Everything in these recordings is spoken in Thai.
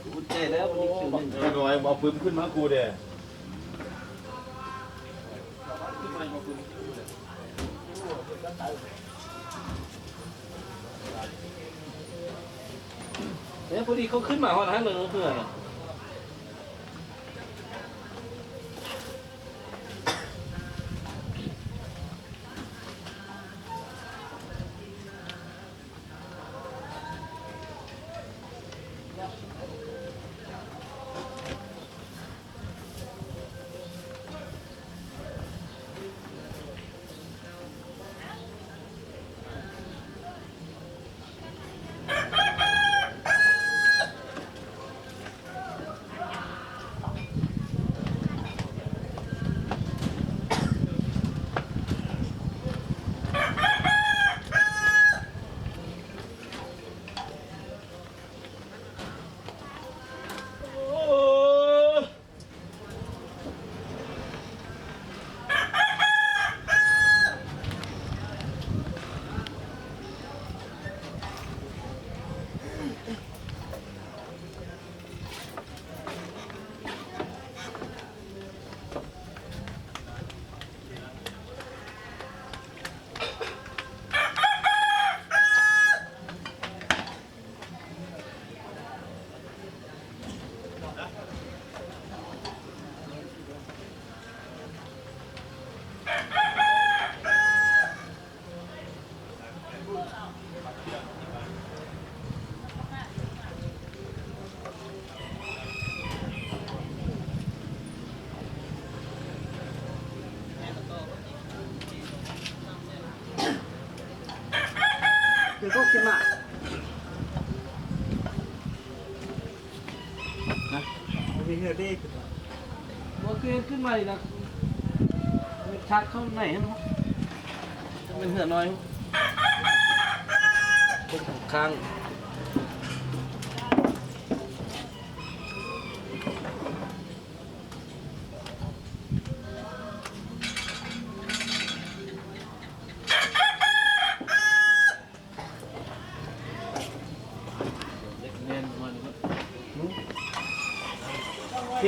กูเจ๊แล้วนี่คือหนึ่ง น้อยเอาปืนขึ้นมากูเด้เนี่ยพอดีเขาขึ้นมาหอดฮันเลยเพื่อนคือพวกกินมานะมีเหือดีเมื่อคืนขึ้นมาอีกนะชักเข้าไหนฮะเป็นเหือน้อยพวกข้าง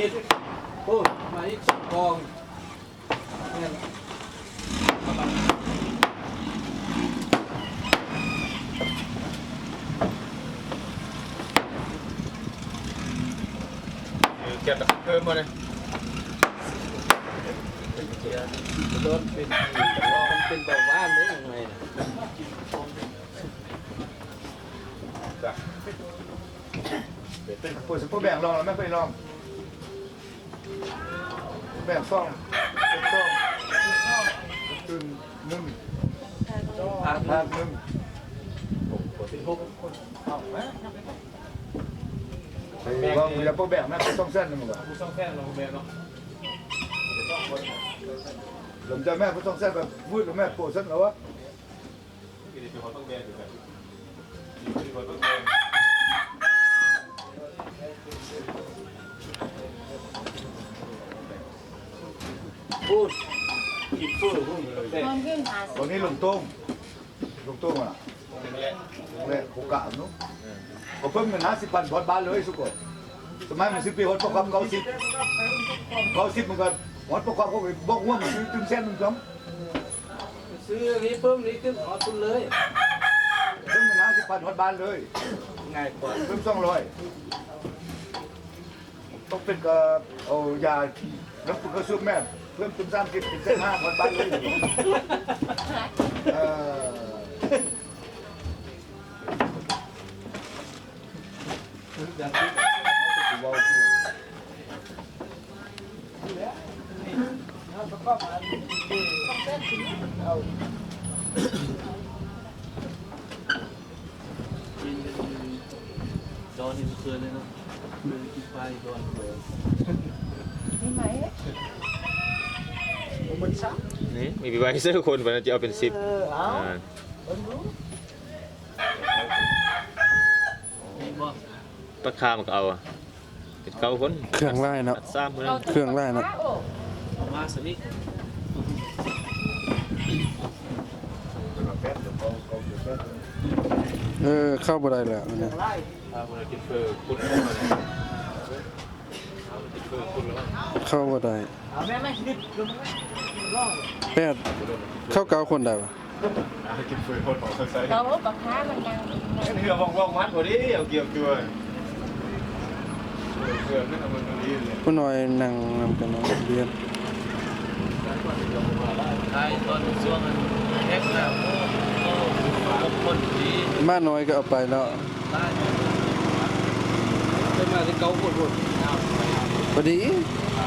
ผิดโอ้ยมาอีกกองเนี่ยเก็บเพิ่มมาเลยโดนเป็นเบาหวานได้ยังไงนะปวดสะโพกแบ่งลองแล้วไม่เคยลองแบ่งซ่องตื่นนึ่งทานนึ่งว่ามีแล้วพวกแบ่งแม่ก็ต้องเส้นนึงเหรอ กูต้องแค่ลงเบนเนาะ หลงใจแม่ก็ต้องเส้นแบบพูดกับแม่ปวดเส้นเหรอวะพูดกินฟูพูดเลย ตอนนี้ลงต้มอ่ะเลยโอกาสนู้นเขาเพิ่มเงิน50,000พอดบ้านเลยสุกสมัยมัน10 ปีฮอดประกอบเขา10มันก็ฮอดประกอบเขาไปบอกว่ามันซื้อตึ้งเส้นนึงซ้ำ ซื้อนี้เพิ่มนี้ขึ้นขอทุนเลย เพิ่มเงิน50,000ฮอดบ้านเลย ง่ายกว่า เพิ่ม200ต้องเป็นกับเอายาน้ำปุกกระซุกแม่เพิ่มตึ้ง30เป็นเส้น5ฮอดบ้านเลยอย่างที่บอกประกอบมาเอาดอนนี่มันเคยเลยเนาะเคยกินไปดอนเลยนี่ไหมมันซ้ำ นี่มีใบเสื้อคนวันนั้นจะเอาเป็น10ราคามันก็เอาเป็น9 คน เครื่องไล่เนาะ 3คนนั้น เครื่องไล่เนาะ มาสิ เข้าบ่ได้แล้วเนี่ย ไล่ มันกินเฟอร์คุณเข้ามาเลย เข้าบ่ได้ เอาแม่ไม่นิดลงล่อง แปดเข้าเก้าคนได้ปะ กินเฟืองคนของเขาใส่ เราบักค้ามันยัง เหือว่องมัดพอดีเอาเกี่ยวตัวเฟืองนั่นมันดีเลย ผู้น้อยนั่งนำกันเนาะเรียน ใช่ตอนช่วงนั้นแฮกแล้วก็คนดี มาน้อยก็เอาไปเนาะ ได้เป็นมาที่เกาปวด พอดี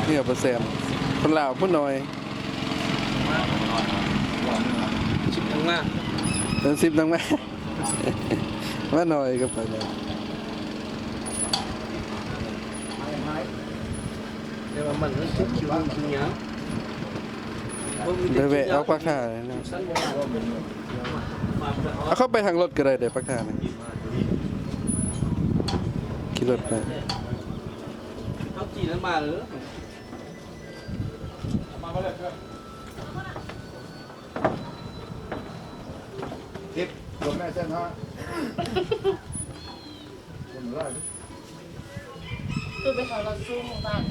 นี่เอาไปแซมคนลาวผู้น้อย ชิบทั้งหน้า เดิน10ตั้งแม่ มาน้อยก็ไปแล้ว เดี๋ยวมันคิวคิวคิวเนี้ย เดี๋ยวแวะเอาปลาข่าเลยนะ สั้นมา เอาเข้าไปทางรถก็ได้เดี๋ยวปลาข่านี่ขี่รถไป เขาจีนั้นมาหรือ มาก็เลยเพื่อนทิปลงแม่เส้นฮะคนไร คือไปขอเราสู้หมู่บ้าน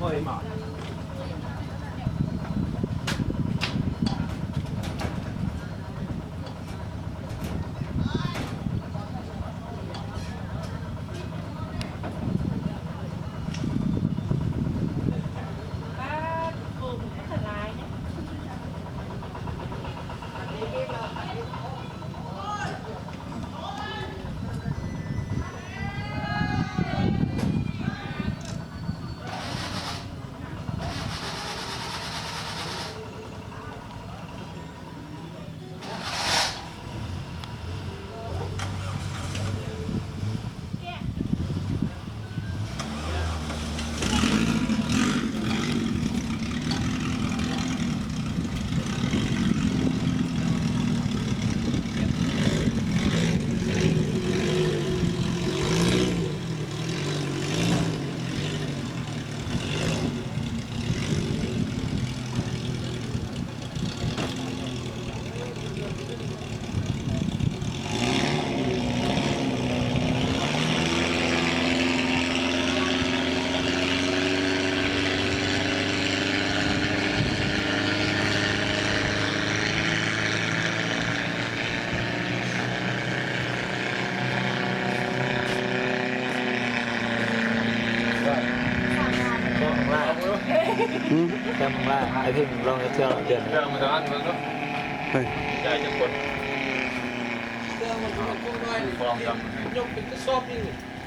บ่อยมาก ป้าโกงมันก็ร้ายเนี่ย อืม แค่มึงว่าไอ้ที่มึงลองจะเที่ยวเดือน เรื่องมันจะอันมันก็ ไป ใจจะกด เที่ยวมันก็น้อย ฟองจ ยกเป็นกระสอบนี่ ำ